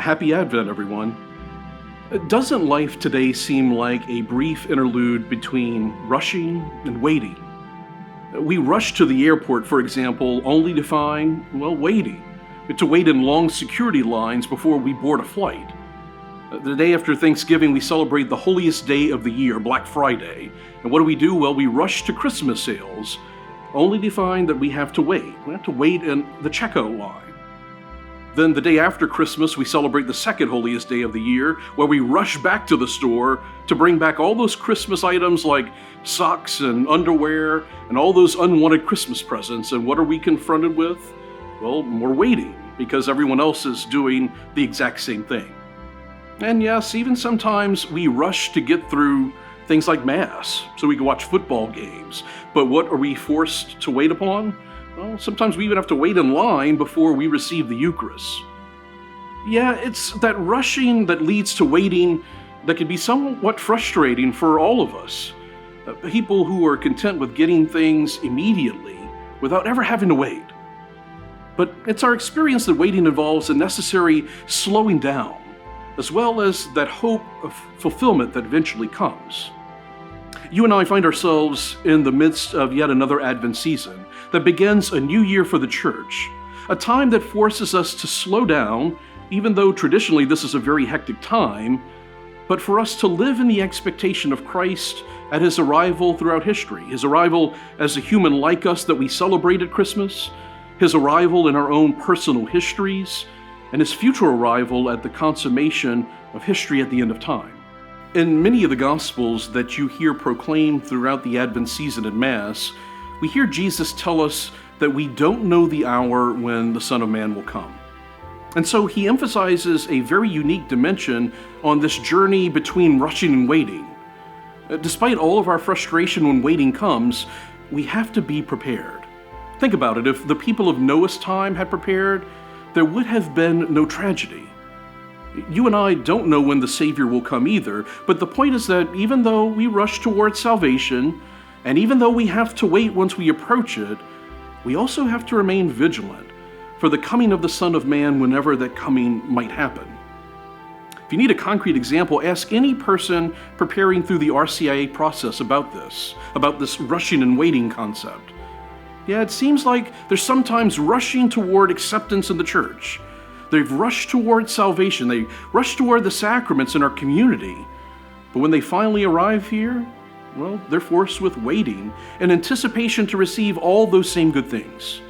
Happy Advent, everyone. Doesn't life today seem like a brief interlude between rushing and waiting? We rush to the airport, for example, only to find, waiting. To wait in long security lines before we board a flight. The day after Thanksgiving, we celebrate the holiest day of the year, Black Friday. And what do? Well, we rush to Christmas sales, only to find that we have to wait. We have to wait in the checkout line. Then the day after Christmas, we celebrate the second holiest day of the year, where we rush back to the store to bring back all those Christmas items like socks and underwear and all those unwanted Christmas presents. And what are we confronted with? Well, we're waiting because everyone else is doing the exact same thing. And yes, even sometimes we rush to get through things like Mass so we can watch football games. But what are we forced to wait upon? Well, sometimes we even have to wait in line before we receive the Eucharist. Yeah, it's that rushing that leads to waiting that can be somewhat frustrating for all of us. People who are content with getting things immediately without ever having to wait. But it's our experience that waiting involves a necessary slowing down, as well as that hope of fulfillment that eventually comes. You and I find ourselves in the midst of yet another Advent season that begins a new year for the church, a time that forces us to slow down, even though traditionally this is a very hectic time, but for us to live in the expectation of Christ at his arrival throughout history, his arrival as a human like us that we celebrate at Christmas, his arrival in our own personal histories, and his future arrival at the consummation of history at the end of time. In many of the Gospels that you hear proclaimed throughout the Advent season at Mass, we hear Jesus tell us that we don't know the hour when the Son of Man will come. And so he emphasizes a very unique dimension on this journey between rushing and waiting. Despite all of our frustration when waiting comes, we have to be prepared. Think about it, if the people of Noah's time had prepared, there would have been no tragedy. You and I don't know when the Savior will come either, but the point is that even though we rush towards salvation, and even though we have to wait once we approach it, we also have to remain vigilant for the coming of the Son of Man whenever that coming might happen. If you need a concrete example, ask any person preparing through the RCIA process about this rushing and waiting concept. Yeah, it seems like they're sometimes rushing toward acceptance in the church. They've rushed toward salvation. They rush toward the sacraments in our community. But when they finally arrive here, they're forced with waiting in anticipation to receive all those same good things.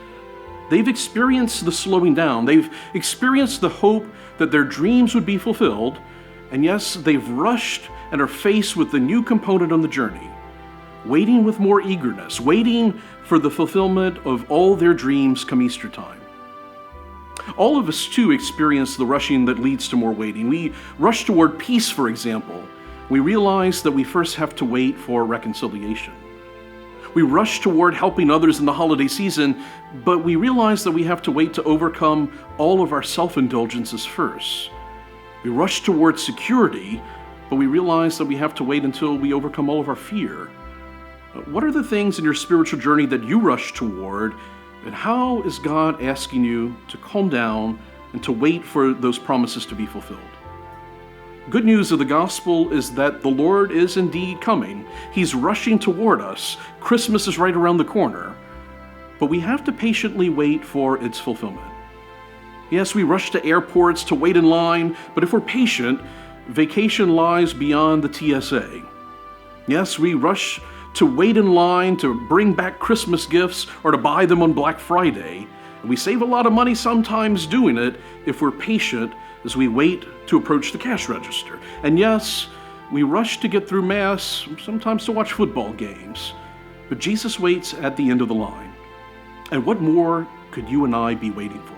They've experienced the slowing down. They've experienced the hope that their dreams would be fulfilled. And yes, they've rushed and are faced with the new component on the journey, waiting with more eagerness, waiting for the fulfillment of all their dreams come Easter time. All of us, too, experience the rushing that leads to more waiting. We rush toward peace, for example. We realize that we first have to wait for reconciliation. We rush toward helping others in the holiday season, but we realize that we have to wait to overcome all of our self-indulgences first. We rush toward security, but we realize that we have to wait until we overcome all of our fear. What are the things in your spiritual journey that you rush toward? And how is God asking you to calm down and to wait for those promises to be fulfilled? Good news of the gospel is that the Lord is indeed coming. He's rushing toward us. Christmas is right around the corner. But we have to patiently wait for its fulfillment. Yes, we rush to airports to wait in line, but if we're patient, vacation lies beyond the TSA. Yes, we rush to wait in line to bring back Christmas gifts or to buy them on Black Friday. And we save a lot of money sometimes doing it if we're patient as we wait to approach the cash register. And yes, we rush to get through Mass, sometimes to watch football games. But Jesus waits at the end of the line. And what more could you and I be waiting for?